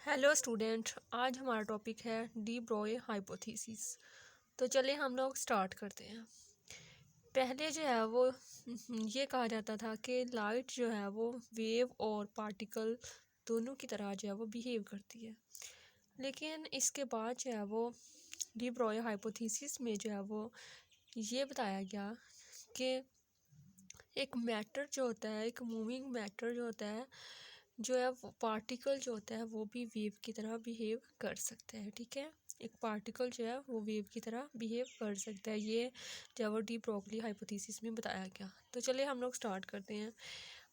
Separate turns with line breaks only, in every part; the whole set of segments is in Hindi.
हेलो स्टूडेंट, आज हमारा टॉपिक है डी ब्रोए हाइपोथेसिस। तो चलिए हम लोग स्टार्ट करते हैं। पहले जो है वो ये कहा जाता था कि लाइट जो है वो वेव और पार्टिकल दोनों की तरह जो है वो बिहेव करती है। लेकिन इसके बाद जो है वो डी ब्रोए हाइपोथेसिस में जो है वो ये बताया गया कि एक मैटर जो होता है, एक मूविंग मैटर जो होता है, जो है वो पार्टिकल जो होता है वो भी वेव की तरह बिहेव कर सकता है। ठीक है, एक पार्टिकल जो है वो वेव की तरह बिहेव कर सकता है। ये जो है वो डी ब्रोगली हाइपोथेसिस में बताया गया। तो चलिए हम लोग स्टार्ट करते हैं।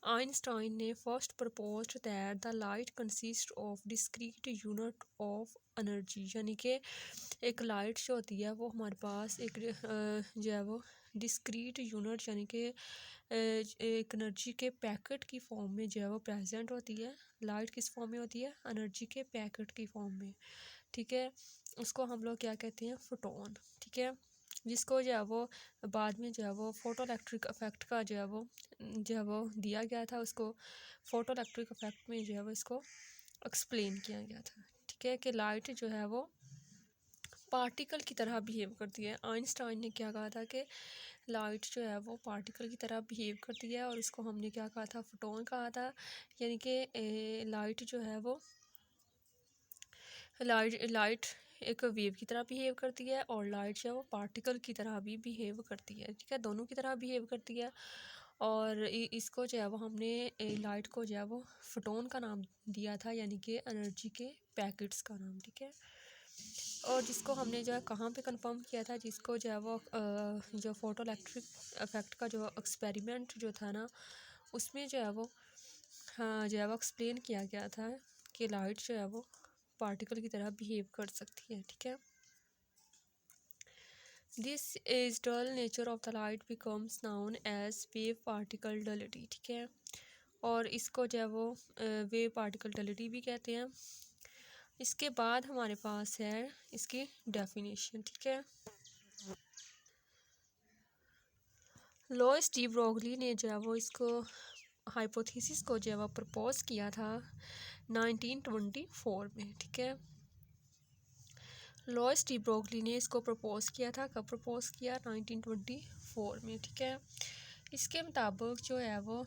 आइंस्टाइन ने first proposed that the light consist of discrete unit of energy, यानी कि एक लाइट जो होती है वो हमारे पास एक जो है वो डिस्क्रीट यूनिट यानी कि एक एनर्जी के पैकेट की फॉर्म में जो है वो प्रेजेंट होती है। लाइट किस फॉर्म में होती है? एनर्जी के पैकेट की फॉर्म में। ठीक है, उसको हम लोग क्या कहते हैं? फोटोन। ठीक है, जिसको जो है वो बाद में जो है वो फोटो इलेक्ट्रिक इफेक्ट का जो है वो दिया गया था। उसको फोटो इलेक्ट्रिक इफेक्ट में जो है वो इसको एक्सप्लेन किया गया था। ठीक है, कि लाइट जो है वो पार्टिकल की तरह बिहेव करती है। आइंस्टाइन ने क्या कहा था कि लाइट जो है वो पार्टिकल की तरह बिहेव करती है, और इसको हमने क्या कहा था? फोटोन कहा था। यानी कि लाइट जो है वो लाइट एक वेव की तरह बिहेव करती है, और लाइट जो है वो पार्टिकल की तरह भी बिहेव करती है। ठीक है, दोनों की तरह बिहेव करती है। और इसको जो है वो हमने लाइट को जो है वो फोटोन का नाम दिया था, यानी कि एनर्जी के पैकेट्स का नाम। ठीक है, और जिसको हमने जो है कहाँ पे कंफर्म किया था? जिसको जो है वो जो फोटो इलेक्ट्रिक इफेक्ट का जो एक्सपेरिमेंट जो था ना, उसमें जो है वो हाँ जो है वो एक्सप्लेन किया गया था कि लाइट जो है वो पार्टिकल की तरह बिहेव कर सकती है। ठीक है, this is dual nature of the light becomes known as wave particle duality. ठीक है, और इसको जो है वो वेव पार्टिकल डलिटी भी कहते हैं। इसके बाद हमारे पास है इसकी डेफिनेशन। ठीक है, लॉइस डी ब्रोगली ने जो है वो इसको हाइपोथेसिस को जो है वो प्रपोज किया था 1924 में। ठीक है, लॉइस डी ब्रोगली ने इसको प्रपोज किया था। कब प्रपोज किया? 1924 में। ठीक है, इसके मुताबिक जो है वो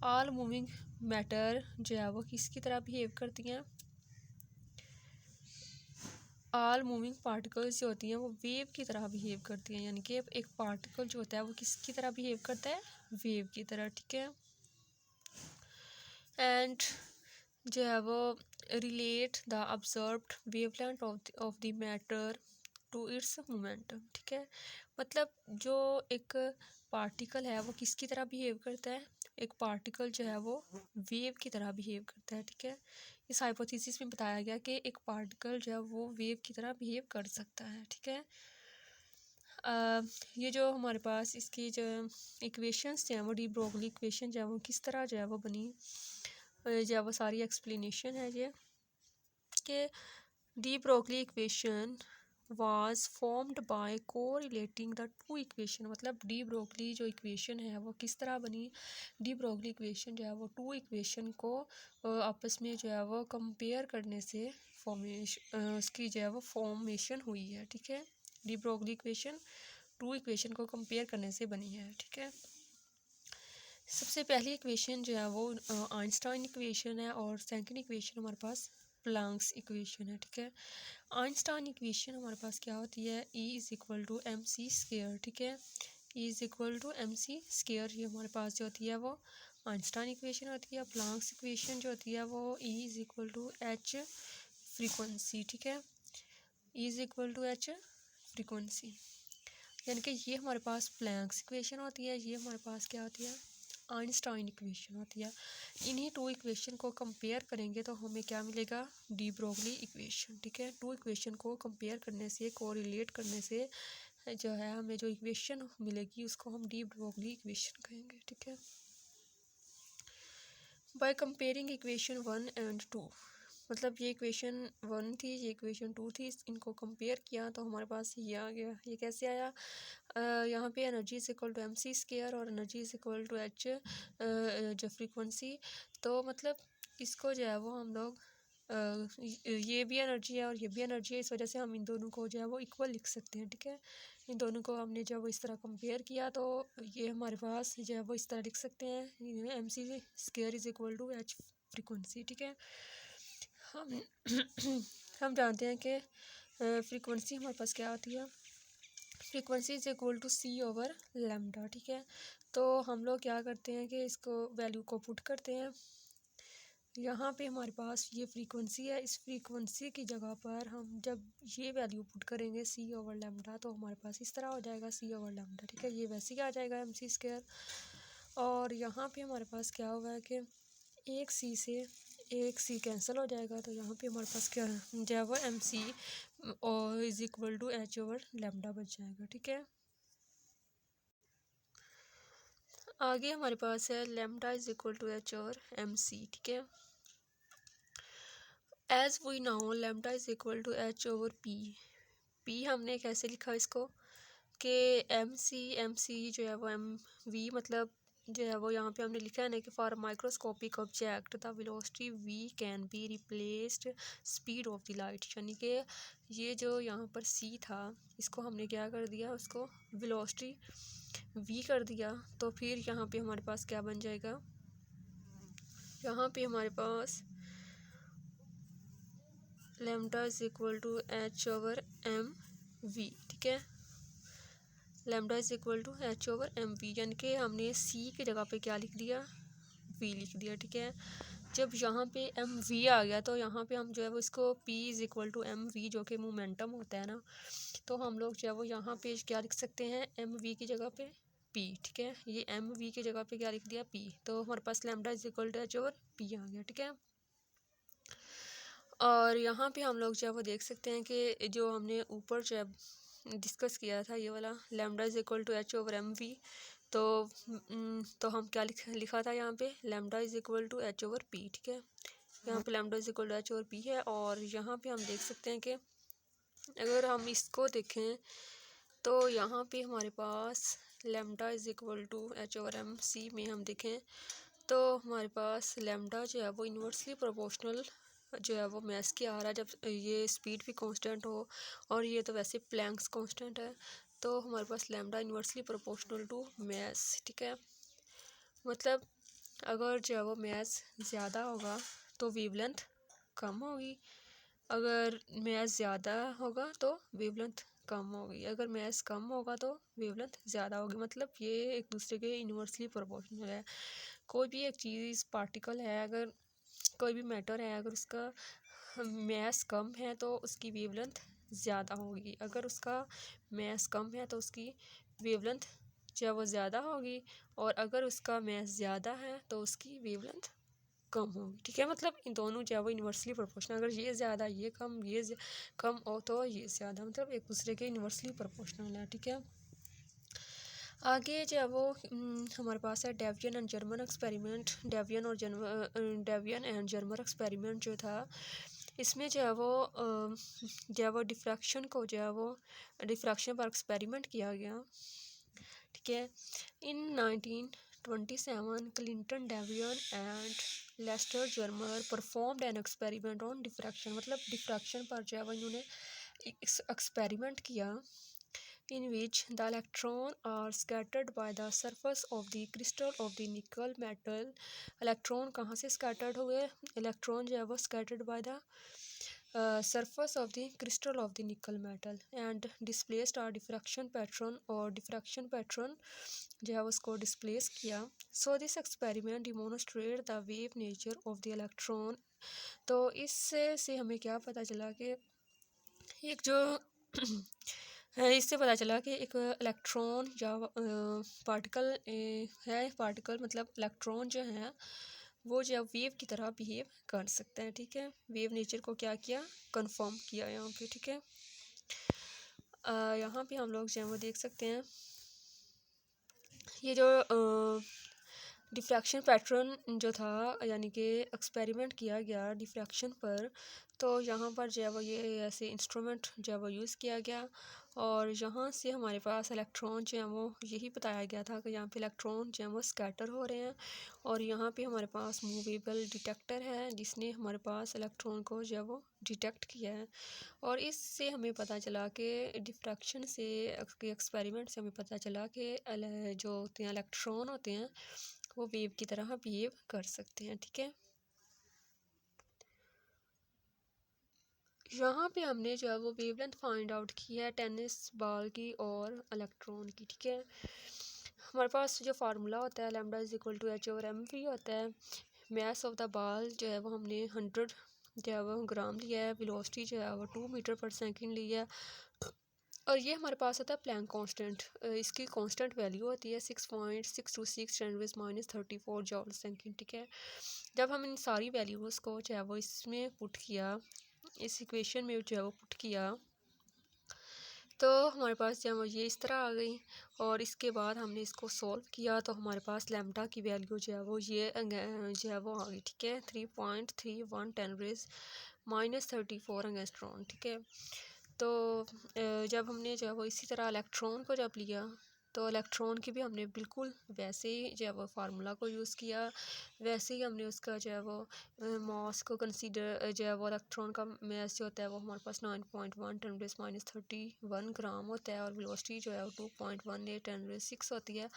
ऑल मूविंग मैटर जो है वो किसकी तरह बिहेव करती हैं? ऑल मूविंग पार्टिकल्स जो होती हैं वो वेव की तरह बिहेव करती हैं। यानी कि एक पार्टिकल जो होता है वो किसकी तरह बिहेव करता है? वेव की तरह। ठीक है, एंड जो है वो relate the observed wavelength of the matter to its momentum. ठीक है, मतलब जो एक पार्टिकल है वो किसकी तरह बिहेव करता है? एक पार्टिकल जो है वो वेव की तरह बिहेव करता है। ठीक है, इस हाइपोथेसिस में बताया गया कि एक पार्टिकल जो है वो वेव की तरह बिहेव कर सकता है। ठीक है, ये जो हमारे पास इसकी जो इक्वेशंस जो हैं वो डी ब्रोगली इक्वेशन जो है वो किस तरह जो है वो बनी, जो है वो सारी एक्सप्लेनेशन है ये कि de Broglie equation was formed by correlating the two equation. मतलब डी ब्रोगली जो इक्वेशन है वो किस तरह बनी? डी ब्रोगली इक्वेशन जो है वो टू इक्वेशन को आपस में जो है वो कंपेयर करने से फॉर्मेशन उसकी जो है वो फॉर्मेशन हुई है। ठीक है, de Broglie equation two equation को कंपेयर करने से बनी है। ठीक है, सबसे पहली इक्वेशन जो है वो आइंस्टाइन इक्वेशन है, और सेकंड इक्वेशन हमारे पास प्लैंक्स इक्वेशन है। ठीक है, आइंस्टाइन इक्वेशन हमारे पास क्या होती है? E is equal to M C square. ठीक है, E is equal to M C square, ये हमारे पास जो होती है वो आइंस्टाइन इक्वेशन होती है। प्लैंक्स इक्वेशन जो होती है वो E is equal to H frequency. ठीक है, E is equal to H frequency, यानी कि ये हमारे पास प्लैंक्स इक्वेशन होती है, ये हमारे पास क्या होती है? आइंस्टाइन इक्वेशन होती है। इन्हीं टू इक्वेशन को कंपेयर करेंगे तो हमें क्या मिलेगा? De Broglie equation. ठीक है, टू इक्वेशन को कंपेयर करने से, कोरिलेट करने से जो है हमें जो इक्वेशन मिलेगी उसको हम डी ब्रोगली इक्वेशन कहेंगे। ठीक है, बाय कंपेयरिंग इक्वेशन 1 और 2, मतलब ये इक्वेशन 1 थी, ये इक्वेशन 2 थी, इनको कंपेयर किया तो हमारे पास ये आ गया। ये कैसे आया? यहाँ पे energy is equal to M C square और energy is equal to H जो फ्रीक्वेंसी। तो मतलब इसको जो है वो हम लोग ये भी एनर्जी है और ये भी एनर्जी है, इस वजह से हम इन दोनों को जो है वो इक्वल लिख सकते हैं, ठीक है। इन दोनों को हमने जब वो इस तरह कंपेयर किया तो ये हमारे पास जो है वो इस तरह लिख सकते हैं, M C square is equal to H frequency, ठीक है। हम हम जानते हैं कि फ्रीक्वेंसी हमारे पास क्या होती है, frequency is equal to C over lambda, ठीक है। तो हम लोग क्या करते हैं कि इसको वैल्यू को पुट करते हैं, यहाँ पे हमारे पास ये फ्रीक्वेंसी है, इस फ्रीक्वेंसी की जगह पर हम जब ये वैल्यू पुट करेंगे सी ओवर लैम्डा तो हमारे पास इस तरह हो जाएगा सी ओवर लैम्डा, ठीक है। ये वैसे ही आ जाएगा एम सी स्क्वायर। और यहाँ पे हमारे पास क्या हुआ है कि एक सी से एक सी कैंसिल हो जाएगा, तो यहाँ पे हमारे पास क्या जो है वो एम सी और is equal to H over lambda बच जाएगा, ठीक है। आगे हमारे पास है lambda is equal to H over M C, ठीक है। As we now lambda is equal to H over P. P हमने कैसे लिखा इसको कि एम सी जो है वो एम वी, मतलब जो है वो यहाँ पे हमने लिखा है ना कि for microscopic object the velocity V can be replaced speed of the light, यानी कि ये जो यहाँ पर सी था इसको हमने क्या कर दिया, उसको वेलोसिटी वी कर दिया। तो फिर यहाँ पे हमारे पास क्या बन जाएगा, यहाँ पे हमारे पास lambda is equal to H over M V, ठीक है। Lambda is equal to H over M V, यानी कि हमने सी की जगह पे क्या लिख दिया, वी लिख दिया, ठीक है। जब यहाँ पे एम वी आ गया तो यहाँ पे हम जो है वो इसको P is equal to M V जो कि मोमेंटम होता है ना, तो हम लोग जो है वो यहाँ पे क्या लिख सकते हैं, एम वी की जगह पे पी, ठीक है। ये एम वी की जगह पे क्या लिख दिया, पी, तो हमारे पास lambda is equal to H over P आ गया, ठीक है। और यहाँ पे हम लोग जो है वो देख सकते हैं कि जो हमने ऊपर जो है डिस्कस किया था ये वाला lambda is equal to H over M V, तो हम क्या लिखा था यहाँ पे, lambda is equal to H over P, ठीक है। यहाँ पे lambda is equal to H over P है। और यहाँ पे हम देख सकते हैं कि अगर हम इसको देखें तो यहाँ पे हमारे पास lambda is equal to H over M C में हम देखें तो हमारे पास लैम्डा जो है वो इन्वर्सली प्रोपोर्शनल जो है वो मैस के आ रहा है, जब ये स्पीड भी कांस्टेंट हो और ये तो वैसे प्लैंक्स कांस्टेंट है, तो हमारे पास lambda inversely proportional to mass, ठीक है। मतलब अगर जो है वो मैस ज़्यादा होगा तो वेवलेंथ कम होगी, अगर मैस ज़्यादा होगा तो वेवलेंथ कम होगी, अगर मैस कम होगा तो वेवलेंथ ज़्यादा होगी। मतलब ये एक दूसरे के इन्वर्सली प्रोपोर्शनल है। कोई भी एक चीज़ पार्टिकल है, अगर कोई भी मैटर है, अगर उसका मैस कम है तो उसकी वेवलेंथ ज़्यादा होगी, अगर उसका मैस कम है तो उसकी वेवलेंथ जो है वो ज़्यादा होगी, और अगर उसका मैस ज़्यादा है तो उसकी वेवलेंथ कम होगी, ठीक है। मतलब इन दोनों जो है वो इन्वर्सली प्रोपोर्शनल, अगर ये ज़्यादा ये कम, ये कम हो तो ये ज़्यादा, मतलब एक दूसरे के इन्वर्सली प्रोपोर्शनल है, ठीक है। आगे जो है वो हमारे पास है Davisson and Germer experiment. Davisson and Germer experiment जो था इसमें जो है वो डिफ्रैक्शन को जो है वो डिफ्रैक्शन पर एक्सपेरिमेंट किया गया, ठीक है। In 1927 Clinton Davisson and Lester Germer performed an experiment on diffraction, मतलब डिफ्रैक्शन पर जो है वो इन्होंने एक्सपेरिमेंट किया in which the electrons are scattered by the surface of the crystal of the nickel metal। Electron कहाँ से स्कैटर्ड हुए, इलेक्ट्रॉन जो है वो scattered by the surface of the crystal of the nickel metal and displaced a diffraction pattern, और diffraction pattern जो है उसको displace किया। so this experiment demonstrate the wave nature of the electron। तो इससे से हमें क्या पता चला कि एक जो इससे पता चला कि एक इलेक्ट्रॉन या पार्टिकल है, पार्टिकल मतलब इलेक्ट्रॉन जो है वो जो वेव की तरह बिहेव कर सकते हैं, ठीक है। वेव नेचर को क्या किया, कंफर्म किया यहाँ पे, ठीक है। यहाँ पे हम लोग जो है वो देख सकते हैं ये जो डिफ्रैक्शन पैटर्न जो था, यानी कि एक्सपेरिमेंट किया गया डिफ्रैक्शन पर, तो यहाँ पर जो है वो ये ऐसे इंस्ट्रूमेंट जो है वो यूज़ किया गया और यहाँ से हमारे पास इलेक्ट्रॉन जो है वो यही बताया गया था कि यहाँ पे इलेक्ट्रॉन जो है वो स्कैटर हो रहे हैं और यहाँ पे हमारे पास मूवेबल डिटेक्टर है जिसने हमारे पास इलेक्ट्रॉन को जो है वो डिटेक्ट किया है। और इससे हमें पता चला कि डिफ्रैक्शन से एक्सपेरिमेंट से हमें पता चला कि जो होते हैं इलेक्ट्रॉन होते हैं वो वेव की तरह बिहेव कर सकते हैं। ठीक है, यहाँ पे हमने जो है वो वेवलेंथ फाइंड आउट की है टेनिस बॉल की और इलेक्ट्रॉन की। ठीक है, हमारे पास जो फार्मूला होता है lambda is equal to H over M V होता है। मैस ऑफ द बॉल जो है वो हमने 100 जो है वो ग्राम लिया है, वेलोसिटी जो है वो 2 मीटर पर सेकंड लिया है और ये हमारे पास होता है प्लैंक कांस्टेंट। इसकी कांस्टेंट वैल्यू होती है 6.626 10⁻34 जॉल सेकंड। ठीक है, जब हम इन सारी वैल्यूज़ को जो है वो इसमें पुट किया, इस इक्वेशन में जो है वो पुट किया, तो हमारे पास जो है वो ये इस तरह आ गई और इसके बाद हमने इसको सॉल्व किया तो हमारे पास लैम्डा की वैल्यू जो है वो ये जो है वो आ गई। ठीक है, 3.31 10⁻34 एंगस्ट्रॉन। ठीक है, तो जब हमने जो है वो इसी तरह इलेक्ट्रॉन को जब लिया तो इलेक्ट्रॉन की भी हमने बिल्कुल वैसे ही जो है वो फार्मूला को यूज़ किया, वैसे ही हमने उसका जो है वो मास को कंसीडर जो है वो इलेक्ट्रॉन का मास जो होता है वो हमारे पास 9.1 10⁻31 ग्राम होता है और वेलोसिटी जो है वो 2.18 10⁻6 होती है।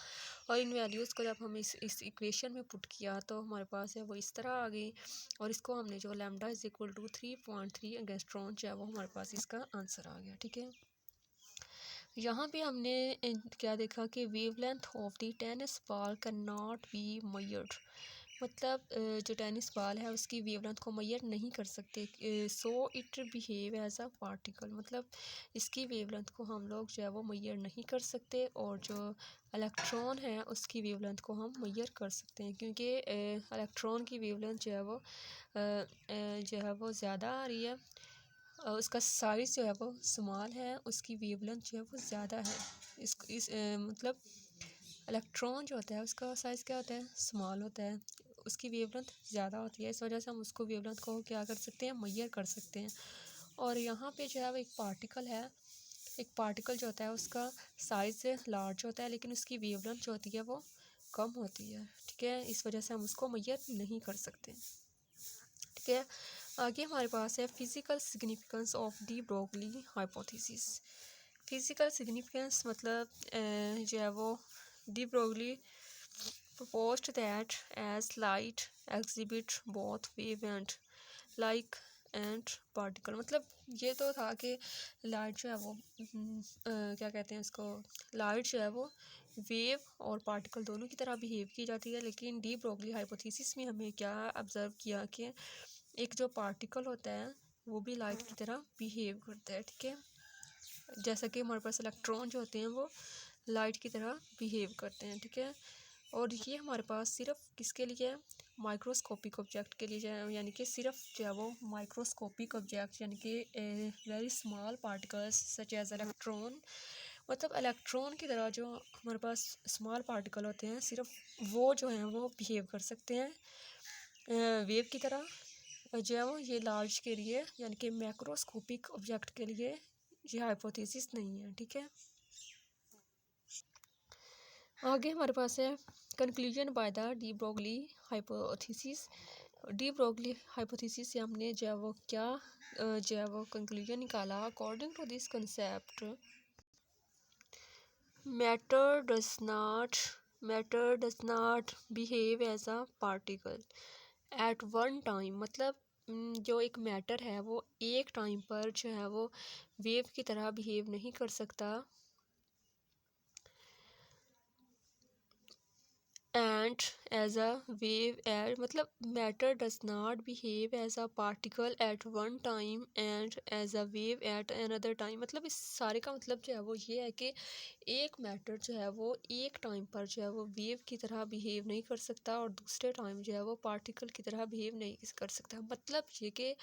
और इन वैल्यूज़ को जब हम इस इक्वेशन में पुट किया तो हमारे पास है वो इस तरह आ गई और इसको हमने जो lambda is equal to 3.3 angstrom जो है वो हमारे पास इसका आंसर आ गया। ठीक है, यहाँ पे हमने क्या देखा कि wavelength of the tennis ball can not be measured, मतलब जो टेनिस बॉल है उसकी वेवलेंथ को मेजर नहीं कर सकते, so it behave as a particle, मतलब इसकी वेवलेंथ को हम लोग जो है वो मेजर नहीं कर सकते और जो इलेक्ट्रॉन है उसकी वेवलेंथ को हम मेजर कर सकते हैं क्योंकि इलेक्ट्रॉन की वेवलेंथ जो है वो ज़्यादा आ रही है, उसका साइज़ जो है वो स्मॉल है, उसकी वेवलेंथ जो है वो ज़्यादा है। मतलब इलेक्ट्रॉन जो होता है उसका साइज़ क्या होता है, स्मॉल होता है, उसकी वेवलेंथ ज़्यादा होती है, इस वजह से हम उसको वेवलेंथ को क्या कर सकते हैं, मेजर कर सकते हैं। और यहाँ पे जो है वो एक पार्टिकल है, एक पार्टिकल जो होता है उसका साइज़ लार्ज होता है लेकिन उसकी वेवलेंथ जो होती है वो कम होती है। ठीक है, इस वजह से हम उसको मेजर नहीं कर सकते। ठीक है, आगे हमारे पास है physical significance of de Broglie hypothesis. Physical significance मतलब जो है वो de Broglie proposed that as light exhibit both wave and like and particle, मतलब ये तो था कि लाइट जो है वो क्या कहते हैं उसको, लाइट जो है वो वेव और पार्टिकल दोनों की तरह बिहेव की जाती है, लेकिन डी ब्रोगली हाइपोथेसिस में हमें क्या ऑब्जर्व किया कि एक जो पार्टिकल होता है वो भी लाइट की तरह बिहेव करता है। ठीक है, जैसा कि हमारे पास इलेक्ट्रॉन जो होते हैं वो लाइट की तरह बिहेव करते हैं। ठीक है, और ये हमारे पास सिर्फ किसके लिए है, माइक्रोस्कोपिक ऑब्जेक्ट के लिए, यानी कि सिर्फ जो है वो माइक्रोस्कोपिक ऑब्जेक्ट यानी कि very small particles such as electron, मतलब इलेक्ट्रॉन की तरह जो हमारे पास स्मॉल पार्टिकल होते हैं सिर्फ वो जो हैं वो बिहेव कर सकते हैं वेव की तरह, जो है वो ये लार्ज के लिए यानी कि मैक्रोस्कोपिक ऑब्जेक्ट के लिए ये हाइपोथेसिस नहीं है। ठीक है, आगे हमारे पास है conclusion by the de Broglie hypothesis. De Broglie hypothesis से हमने जो है वो क्या जो है वो कंक्लूजन निकाला, according to this concept matter does not behave as a particle at one time, मतलब जो एक मैटर है वो एक टाइम पर जो है वो वेव की तरह बिहेव नहीं कर सकता, and as a wave at, मतलब matter does not behave as a particle at one time and as a wave at another time, मतलब इस सारे का मतलब जो है वो ये है कि एक मैटर जो है वो एक टाइम पर जो है वो वेव की तरह बिहेव नहीं कर सकता और दूसरे टाइम जो है वो पार्टिकल की तरह बिहेव नहीं कर सकता, मतलब ये कि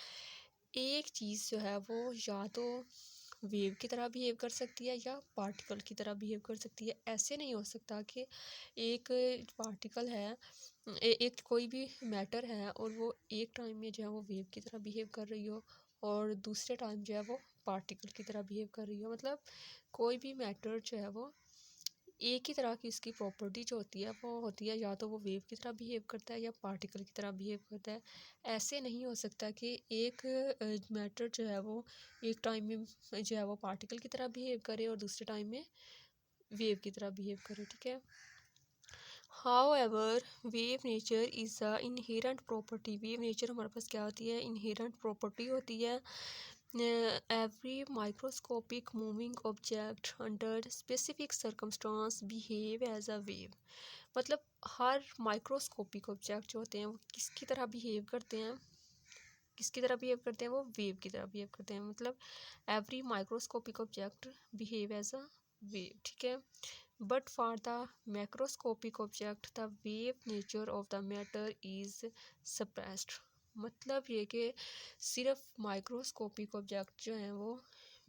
एक चीज़ जो है वो या तो वेव की तरह बिहेव कर सकती है या पार्टिकल की तरह बिहेव कर सकती है। ऐसे नहीं हो सकता कि एक पार्टिकल है, एक कोई भी मैटर है और वो एक टाइम में जो है वो वेव की तरह बिहेव कर रही हो और दूसरे टाइम जो है वो पार्टिकल की तरह बिहेव कर रही हो। मतलब कोई भी मैटर जो है वो एक ही तरह की उसकी प्रॉपर्टी जो होती है वो होती है, या तो वो वेव की तरह बिहेव करता है या पार्टिकल की तरह बिहेव करता है। ऐसे नहीं हो सकता कि एक मैटर जो है वो एक टाइम में जो है वो पार्टिकल की तरह बिहेव करे और दूसरे टाइम में वेव की तरह बिहेव करे। ठीक है। However, wave nature is a inherent property. Wave nature हमारे पास क्या होती है? Inherent property होती है। Every microscopic moving object under specific circumstance behave as a wave. मतलब हर माइक्रोस्कोपिक ऑब्जेक्ट जो होते हैं वो किसकी तरह बिहेव करते हैं? किसकी तरह बिहेव करते हैं? वो वेव की तरह बिहेव करते हैं। मतलब every microscopic object behave as a wave. ठीक है। But for the macroscopic object the wave nature of the matter is suppressed. मतलब ये कि सिर्फ माइक्रोस्कोपिक ऑब्जेक्ट जो हैं वो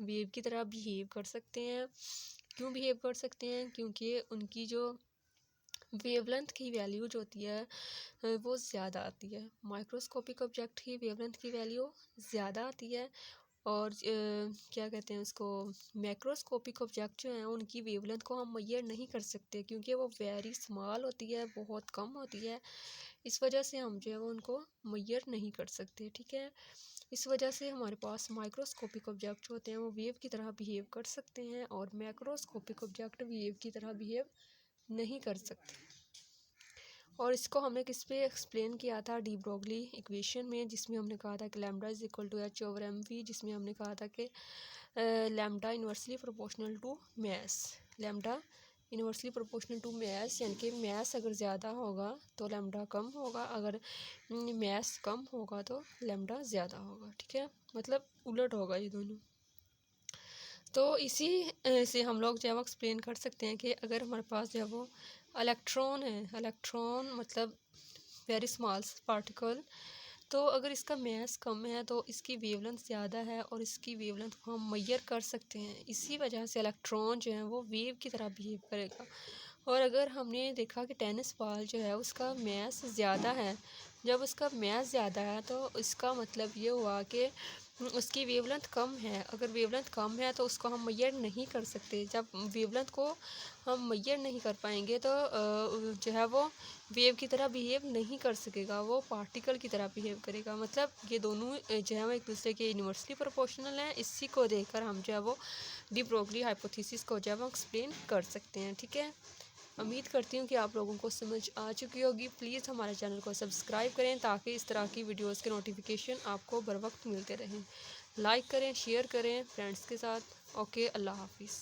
वेव की तरह बिहेव कर सकते हैं। क्यों बिहेव कर सकते हैं? क्योंकि उनकी जो वेवलेंथ की वैल्यू जो होती है वो ज़्यादा आती है। माइक्रोस्कोपिक ऑब्जेक्ट की वेवलेंथ की वैल्यू ज़्यादा आती है और क्या कहते हैं उसको, मैक्रोस्कोपिक ऑब्जेक्ट जो हैं उनकी वेवलेंथ को हम मेजर नहीं कर सकते क्योंकि वो वेरी स्मॉल होती है, बहुत कम होती है। इस वजह से हम जो है वो उनको मेजर नहीं कर सकते। ठीक है। इस वजह से हमारे पास माइक्रोस्कोपिक ऑब्जेक्ट होते हैं वो वेव की तरह बिहेव कर सकते हैं और मैक्रोस्कोपिक ऑब्जेक्ट वेव की तरह बिहेव नहीं कर सकते। और इसको हमने किस पे एक्सप्लेन किया था? डी ब्रोगली इक्वेशन में, जिसमें हमने कहा था कि lambda is equal to H over M V, जिसमें हमने कहा था कि lambda inversely proportional to mass. Lambda inversely proportional to mass, यानी कि मैस अगर ज़्यादा होगा तो लैम्डा कम होगा, अगर मैस कम होगा तो लैम्डा ज़्यादा होगा। ठीक है। मतलब उलट होगा ये दोनों। तो इसी से हम लोग जो है वो एक्सप्लेन कर सकते हैं कि अगर हमारे पास जो है वो इलेक्ट्रॉन है, इलेक्ट्रॉन मतलब वेरी स्मॉल पार्टिकल, तो अगर इसका मैस कम है तो इसकी वेवलेंथ ज़्यादा है और इसकी वेवलेंथ को हम मेजर कर सकते हैं। इसी वजह से इलेक्ट्रॉन जो है वो वेव की तरह बिहेव करेगा। और अगर हमने देखा कि टेनिस बॉल जो है उसका मैस ज़्यादा है, जब उसका मैस ज़्यादा है तो इसका मतलब ये हुआ कि उसकी वेवलेंथ कम है। अगर वेवलेंथ कम है तो उसको हम मेजर नहीं कर सकते। जब वेवलेंथ को हम मेजर नहीं कर पाएंगे तो जो है वो वेव की तरह बिहेव नहीं कर सकेगा, वो पार्टिकल की तरह बिहेव करेगा। मतलब ये दोनों जो है वो एक दूसरे के यूनिवर्सली प्रोपोर्शनल हैं। इसी को देखकर हम जो है वो डी ब्रोगली हाइपोथेसिस को जो है वो एक्सप्लेन कर सकते हैं। ठीक है। उम्मीद करती हूँ कि आप लोगों को समझ आ चुकी होगी। प्लीज़ हमारे चैनल को सब्सक्राइब करें ताकि इस तरह की वीडियोस के नोटिफिकेशन आपको बर वक्त मिलते रहें। लाइक करें, शेयर करें फ्रेंड्स के साथ। ओके, अल्लाह हाफिज़।